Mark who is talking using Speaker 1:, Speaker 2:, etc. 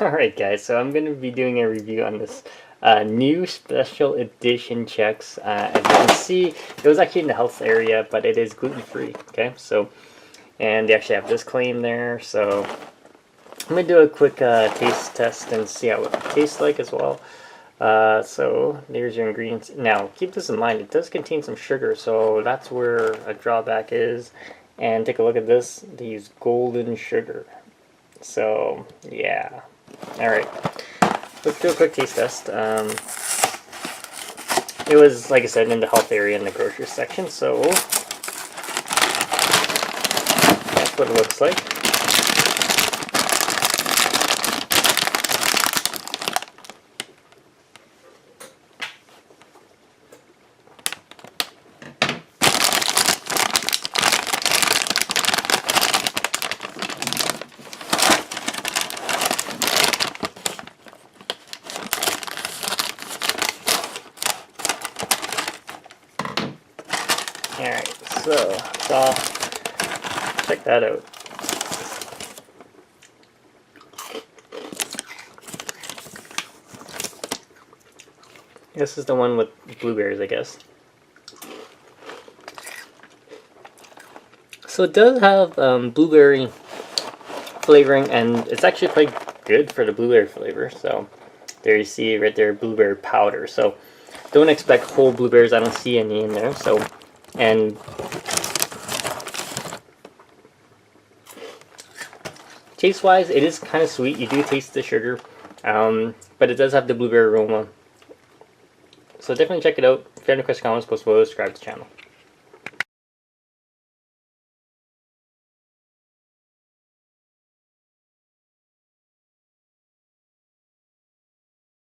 Speaker 1: Alright guys, so I'm going to be doing a review on this new special edition Chex. As you can see, it was actually in the health area, but it is gluten-free, okay? So, and they actually have this claim there, so I'm going to do a quick taste test and see how it tastes like as well. So, there's your ingredients. Now, keep this in mind, it does contain some sugar, so that's where a drawback is. And take a look at this, they use golden sugar. So, yeah. Alright, let's do a quick taste test. It was, like I said, in the health area in the grocery section, so that's what it looks like. Alright, so check that out. This is the one with blueberries, I guess. So it does have blueberry flavoring, and it's actually quite good for the blueberry flavor. So there you see right there, blueberry powder. So don't expect whole blueberries. I don't see any in there. So, and taste wise, it is kind of sweet. You do taste the sugar, but it does have the blueberry aroma. So definitely check it out. If you have any questions, comments, post below, subscribe to the channel.